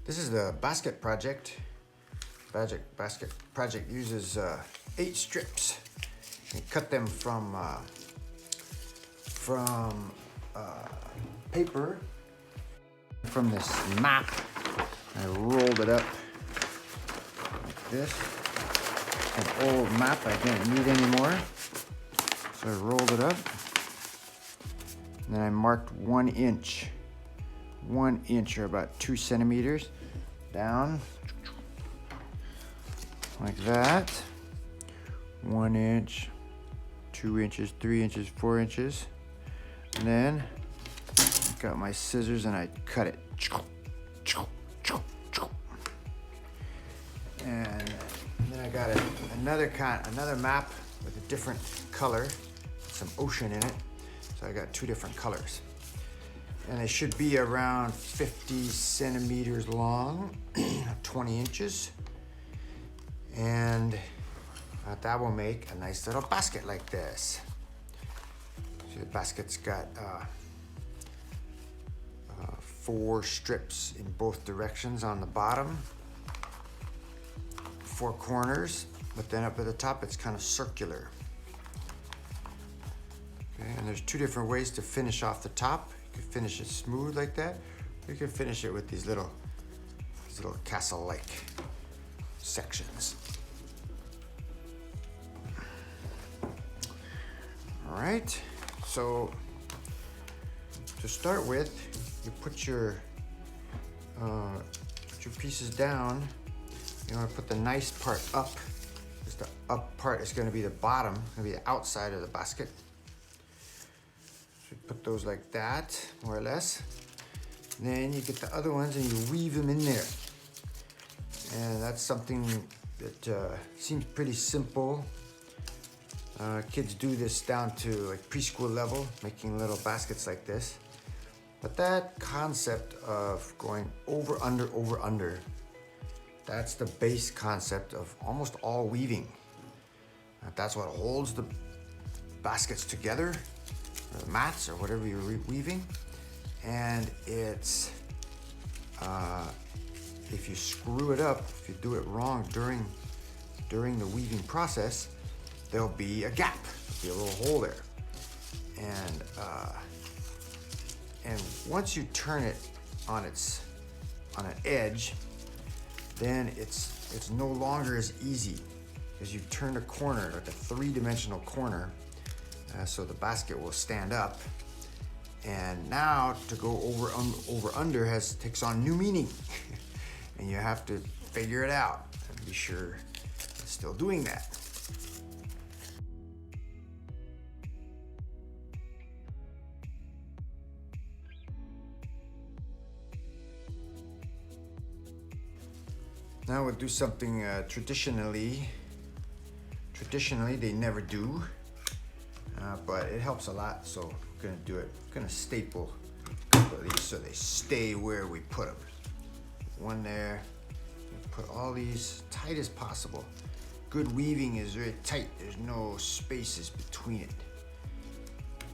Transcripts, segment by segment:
This is the basket project. Basket project uses 8 strips. You cut them from paper, from this map. I rolled it up like this. An old map I didn't need anymore, so I rolled it up. And then I marked 1 inch. 1 inch, or about 2 centimeters down, like that. 1 inch, 2 inches, 3 inches, 4 inches. And then I got my scissors and I cut it. And then I got another map with a different color, some ocean in it. So I got 2 different colors. And they should be around 50 centimeters long, 20 inches. And that will make a nice little basket like this. So the basket's got 4 strips in both directions on the bottom, 4 corners, but then up at the top it's kind of circular. Okay, and there's 2 different ways to finish off the top. You can finish it smooth like that, or you can finish it with these little castle-like sections. All right, so to start with, you put your pieces down. You want to put the nice part up, because the up part is going to be the bottom, going to be the outside of the basket. So you put those like that, more or less. Then you get the other ones and you weave them in there. And that's something that seems pretty simple. Kids do this down to like preschool level, making little baskets like this. But that concept of going over, under, that's the base concept of almost all weaving. That's what holds the baskets together, or the mats, or whatever you're weaving. And it's, if you screw it up, if you do it wrong during the weaving process, there'll be a gap, there'll be a little hole there. And once you turn it on an edge, then it's no longer as easy, because you've turned a corner, like a 3-dimensional corner, so the basket will stand up. And now to go over under takes on new meaning, and you have to figure it out and be sure it's still doing that. Now we'll do something traditionally they never do, but it helps a lot, so I'm gonna do it. I'm gonna staple a couple of these so they stay where we put them. One there, put all these tight as possible. Good weaving is very tight, there's no spaces between it.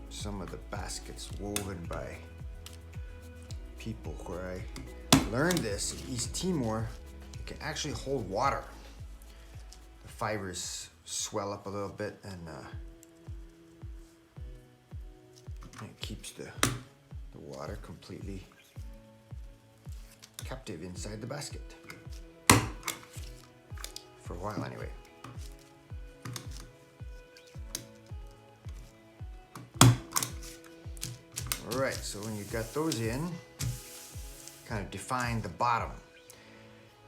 Some of the baskets woven by people where I learned this in East Timor, can actually hold water. The fibers swell up a little bit, and it keeps the water completely captive inside the basket. For a while anyway. All right, so when you got those in, kind of define the bottom.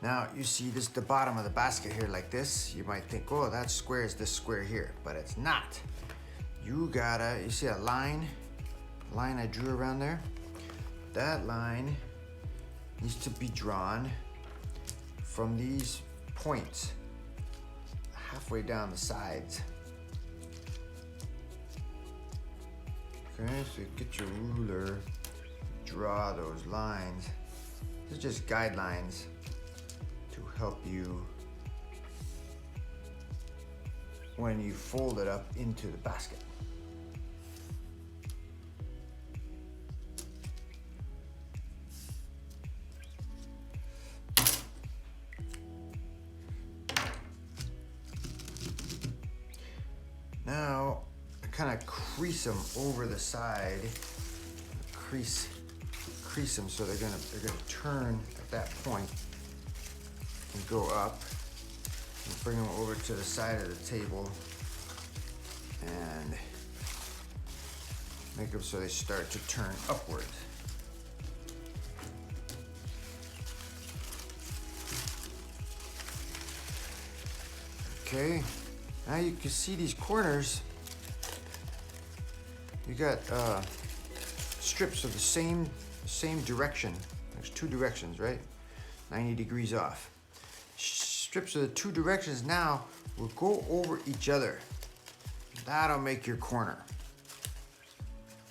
Now you see this, the bottom of the basket here like this. You might think, oh, that square is this square here, but it's not. You see a line I drew around there? That line needs to be drawn from these points halfway down the sides. Okay, so you get your ruler, draw those lines. These are just guidelines to help you when you fold it up into the basket. crease them over the side. Crease them so they're gonna turn at that point and go up. And bring them over to the side of the table and make them so they start to turn upward. Okay, now you can see these corners. You got strips of the same direction. There's two directions, right? 90 degrees off. Strips of the two directions now will go over each other. That'll make your corner.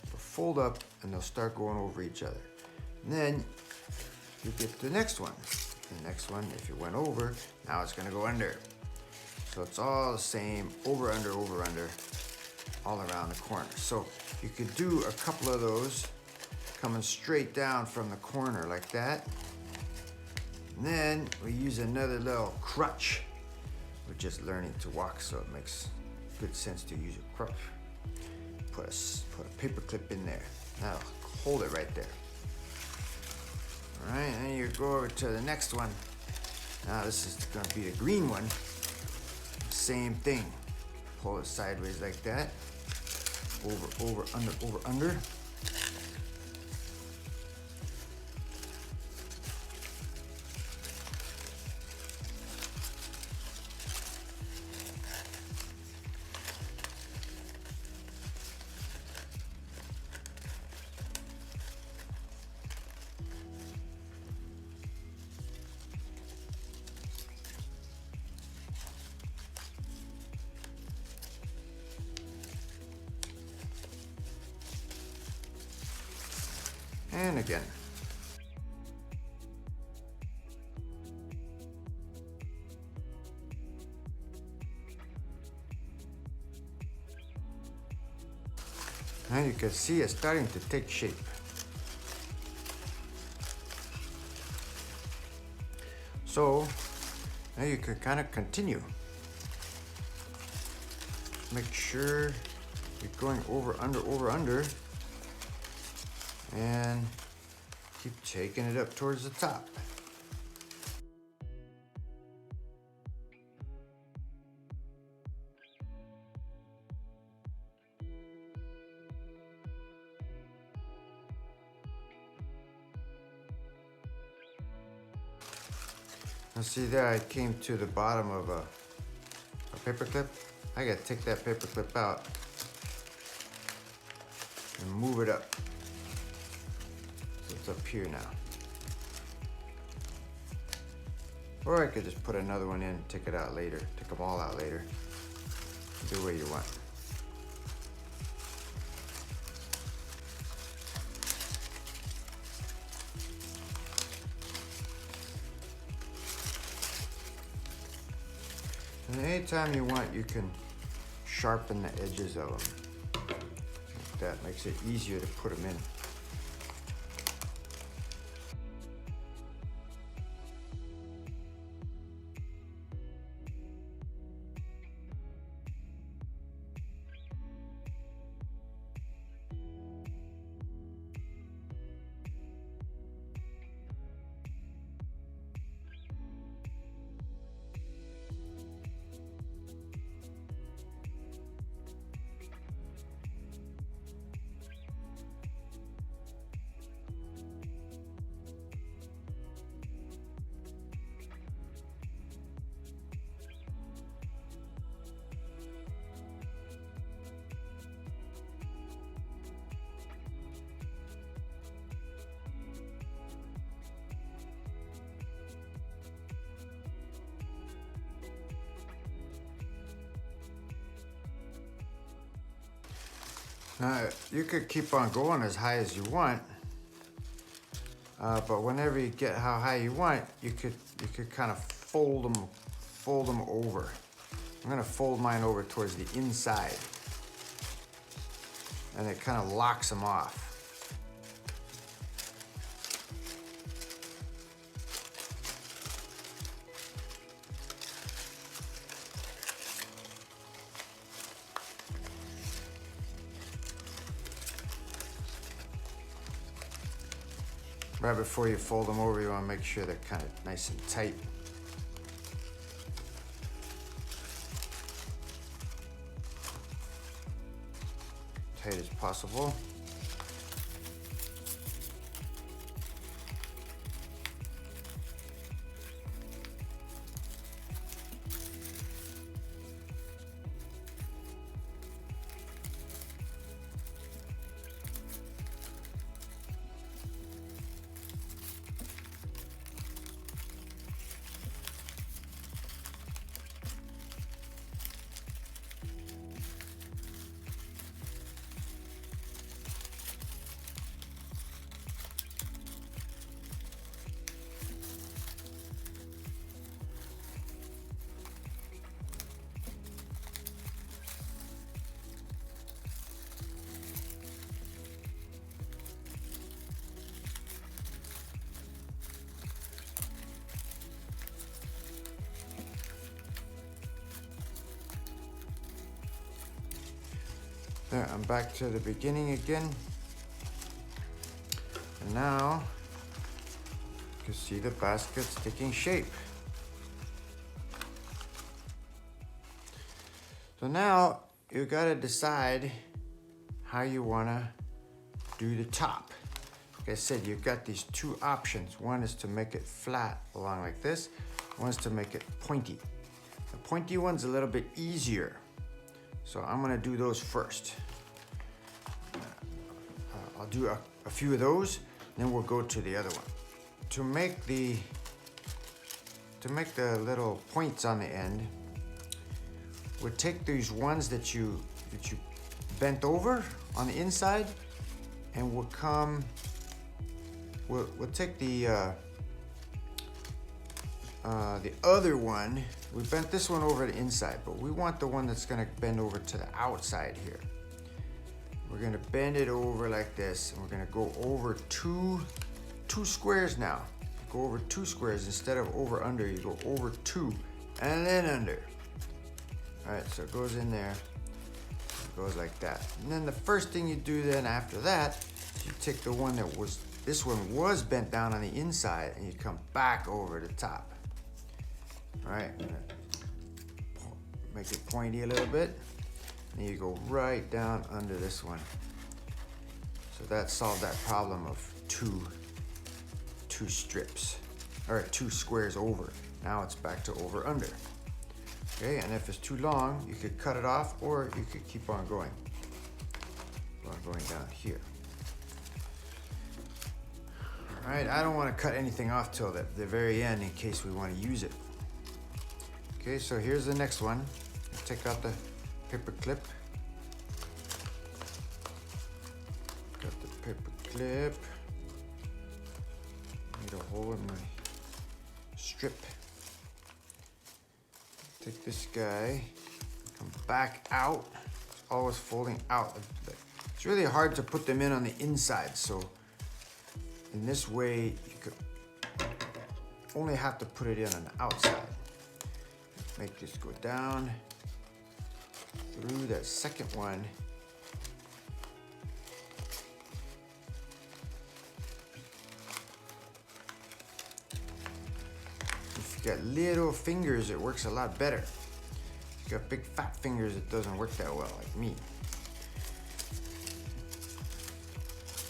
They'll fold up and they'll start going over each other. And then you get the next one. The next one, if it went over, now it's gonna go under. So it's all the same, over, under, all around the corner. So you could do a couple of those coming straight down from the corner like that. And then we use another little crutch. We're just learning to walk, so it makes good sense to use a crutch. Put a paper clip in there. That'll hold it right there. All right, and then you go over to the next one. Now this is gonna be the green one. Same thing. Pull it sideways like that. Over, under. And again. Now you can see it's starting to take shape. So now you can kind of continue. Make sure you're going over, under. And keep taking it up towards the top. Now see there, I came to the bottom of a paper clip. I gotta take that paper clip out and move it up. It's up here now. Or I could just put another one in and take it out later. Take them all out later. Do what you want. And anytime you want, you can sharpen the edges of them. That makes it easier to put them in. Now, you could keep on going as high as you want, but whenever you get how high you want, you could kind of fold them over. I'm gonna fold mine over towards the inside, and it kind of locks them off. Right before you fold them over, you want to make sure they're kind of nice and tight. Tight as possible. There, I'm back to the beginning again. And now, you can see the basket's taking shape. So now, you gotta decide how you wanna do the top. Like I said, you've got these two options. One is to make it flat along like this. One is to make it pointy. The pointy one's a little bit easier. So I'm gonna do those first. I'll do a few of those, then we'll go to the other one. To make the little points on the end, we'll take these ones that you bent over on the inside, and we'll take the other one. We bent this one over the inside, but we want the one that's gonna bend over to the outside here. We're gonna bend it over like this, and we're gonna go over two squares now. Go over 2 squares instead of over under. You go over 2 and then under. All right, so it goes in there. It goes like that. And then the first thing you do then after that, you take the one that was, this one was bent down on the inside, and you come back over the top. All right, make it pointy a little bit. And you go right down under this one. So that solved that problem of two strips, or 2 squares over. Now it's back to over under. Okay, and if it's too long, you could cut it off, or you could keep on going. Going down here. All right, I don't want to cut anything off till the very end in case we want to use it. Okay, so here's the next one. Take out the paper clip. Got the paper clip. Need a hole in my strip. Take this guy, come back out. It's always folding out. It's really hard to put them in on the inside, so in this way you could only have to put it in on the outside. Make this go down through that second one. If you got little fingers, it works a lot better. If you got big fat fingers, it doesn't work that well, like me.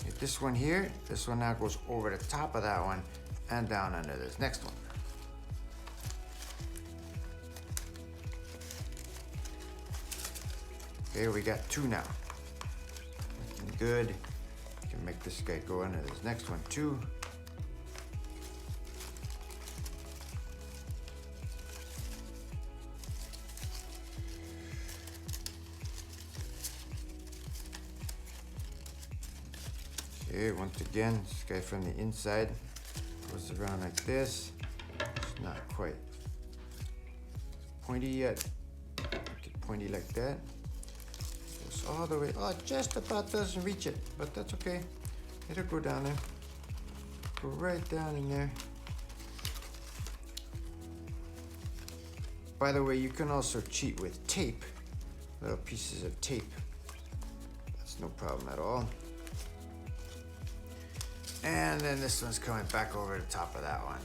Get this one here, this one now goes over the top of that one and down under this next one. Okay, we got 2 now. Looking good. You can make this guy go under this next one too. Okay, once again, this guy from the inside goes around like this. It's not quite pointy yet. Make it pointy like that. Goes all the way. Oh, it just about doesn't reach it, but that's okay. It'll go down there. Go right down in there. By the way, you can also cheat with tape, little pieces of tape. That's no problem at all. And then this one's coming back over the top of that one.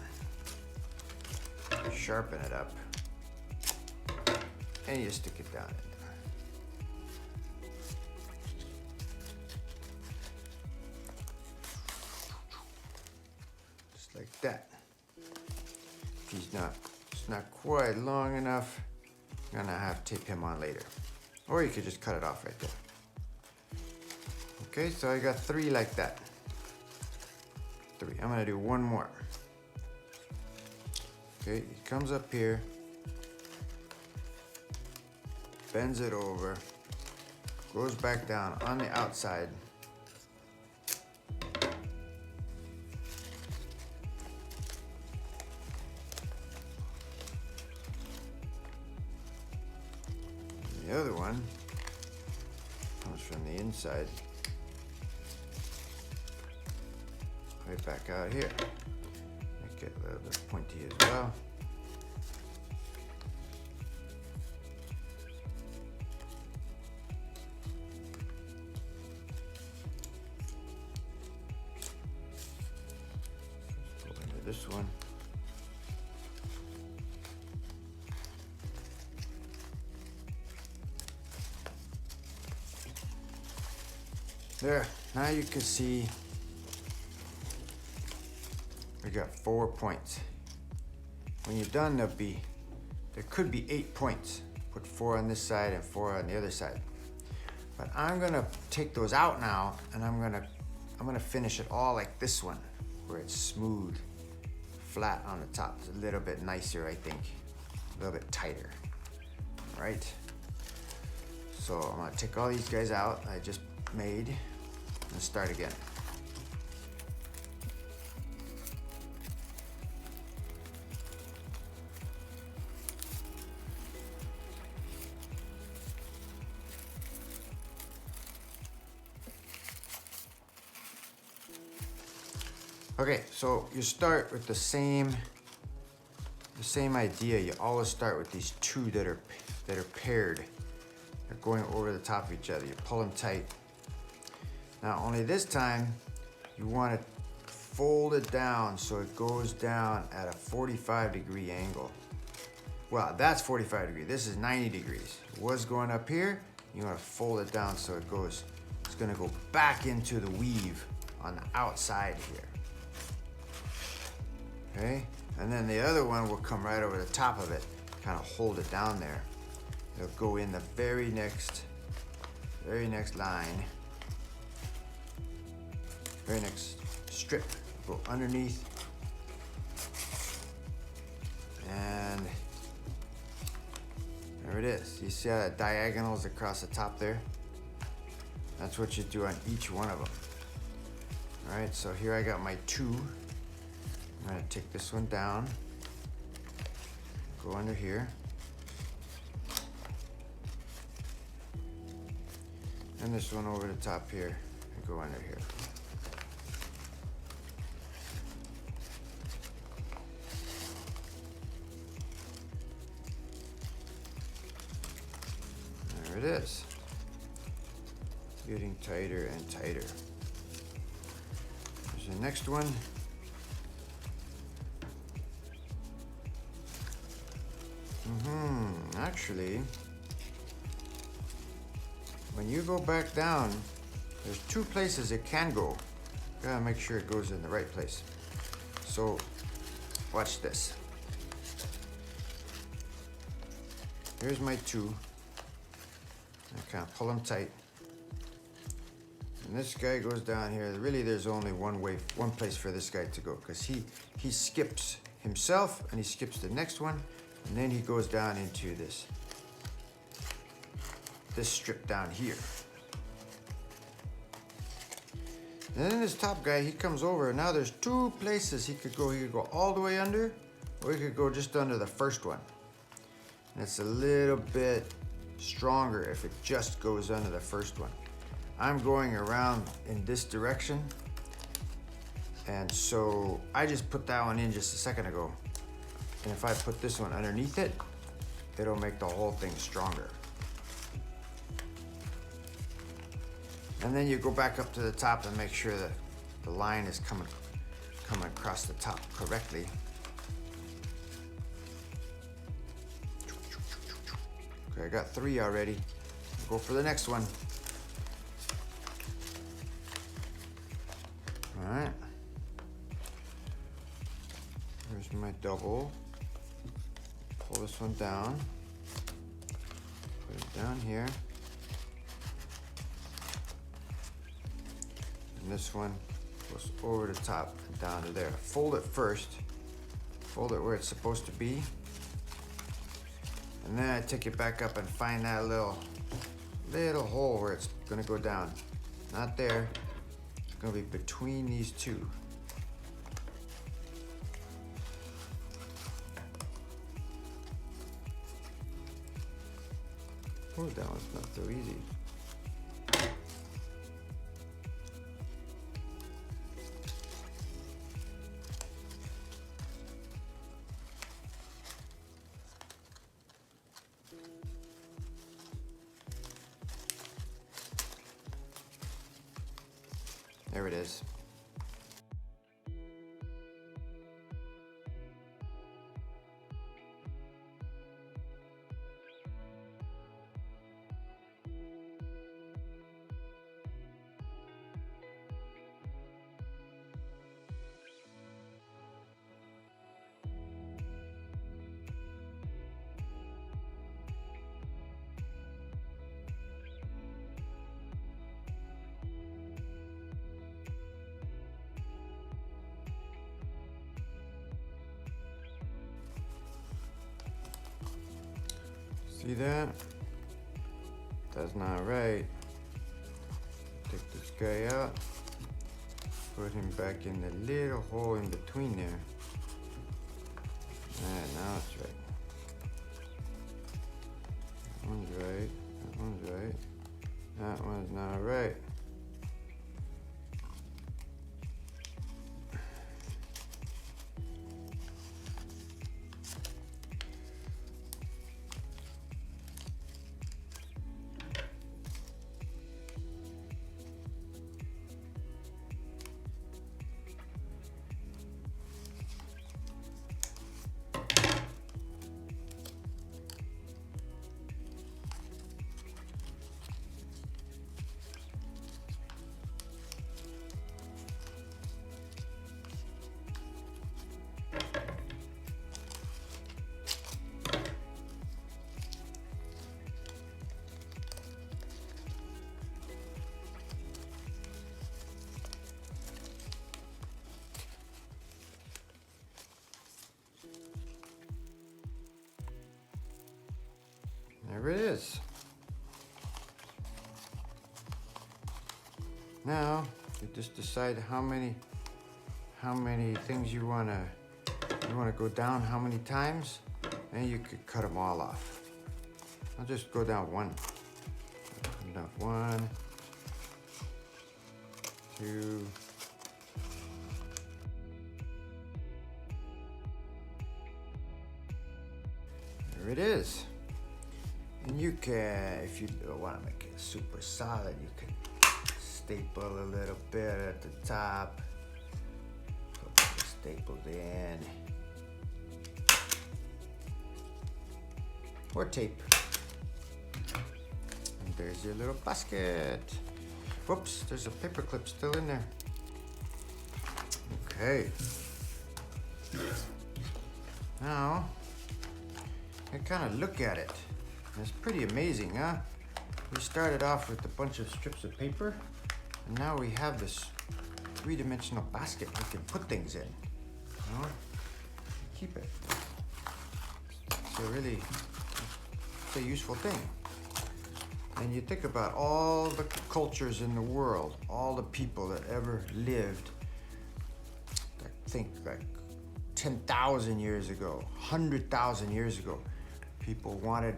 Sharpen it up. And you stick it down in there. Just like that. If it's not quite long enough, you're gonna have to tape him on later. Or you could just cut it off right there. Okay, so I got 3 like that. 3. I'm gonna do one more. Okay, he comes up here, bends it over, goes back down on the outside. And the other one comes from the inside, right back out here. Make it a little bit pointy as well. Let's go into this one. There, now you can see we got 4 points. When you're done, there could be 8 points. Put 4 on this side and 4 on the other side. But I'm gonna take those out now, and I'm gonna finish it all like this one, where it's smooth, flat on the top. It's a little bit nicer, I think. A little bit tighter, all right? So I'm gonna take all these guys out I just made and start again. Okay, so you start with the same idea. You always start with these 2 that are paired. They're going over the top of each other. You pull them tight. Now, only this time, you want to fold it down so it goes down at a 45-degree angle. Well, that's 45 degrees. This is 90 degrees. It was going up here. You want to fold it down so it's going to go back into the weave on the outside here. Okay, and then the other one will come right over the top of it, kind of hold it down there. It'll go in the very next line, very next strip. Go underneath, and there it is. You see how that diagonals across the top there? That's what you do on each one of them. All right, so here I got my 2. I'm gonna take this one down, go under here, and this one over the top here, and go under here. There it is. It's getting tighter and tighter. There's the next one. Actually, when you go back down, there's 2 places it can go. You gotta make sure it goes in the right place. So, watch this. Here's my 2. I kind of pull them tight. And this guy goes down here. Really, there's only one place for this guy to go, because he skips himself and he skips the next one. And then he goes down into this strip down here. And then this top guy, he comes over, and now there's 2 places he could go. He could go all the way under, or he could go just under the first one. And it's a little bit stronger if it just goes under the first one. I'm going around in this direction, and so I just put that one in just a second ago. And if I put this one underneath it, it'll make the whole thing stronger. And then you go back up to the top and make sure that the line is coming across the top correctly. Okay, I got 3 already. Go for the next one. All right. Here's my double. Pull this one down. Put it down here. And this one goes over the top and down to there. Fold it first. Fold it where it's supposed to be. And then I take it back up and find that little hole where it's gonna go down. Not there. It's gonna be between these two. Oh, that one's not so easy. There it is. See that? That's not right. Take this guy out. Put him back in the little hole in between there. Alright, now it's right. That one's right. That one's right. That one's not right. There it is. Now you just decide how many things you wanna go down, how many times, and you could cut them all off. I'll just go down one. Come down 1, 2. There it is. And you can, if you want to make it super solid, you can staple a little bit at the top. Put the staples in. Or tape. And there's your little basket. Whoops, there's a paper clip still in there. Okay. Now, I kind of look at it. It's pretty amazing, huh? We started off with a bunch of strips of paper, and now we have this 3-dimensional basket we can put things in. You know? Keep it. So really, it's a useful thing. And you think about all the cultures in the world, all the people that ever lived, I think like 10,000 years ago, 100,000 years ago, people wanted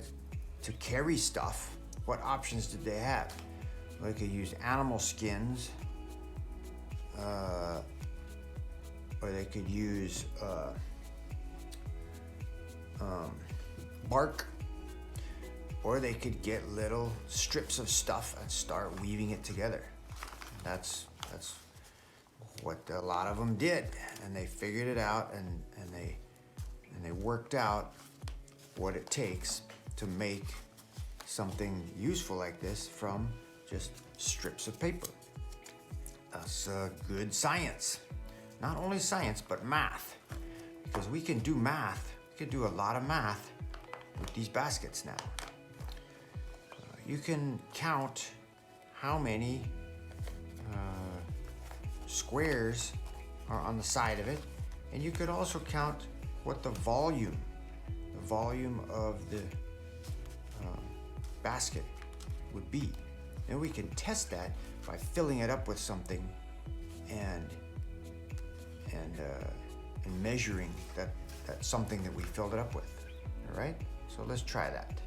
to carry stuff. What options did they have? They could use animal skins, or they could use bark, or they could get little strips of stuff and start weaving it together. That's what a lot of them did, and they figured it out, and they worked out what it takes to make something useful like this from just strips of paper. That's good science. Not only science, but math. Because we can do math. We can do a lot of math with these baskets now. You can count how many squares are on the side of it, and you could also count what the volume of the basket would be. And we can test that by filling it up with something and measuring that something that we filled it up with. All right, so let's try that.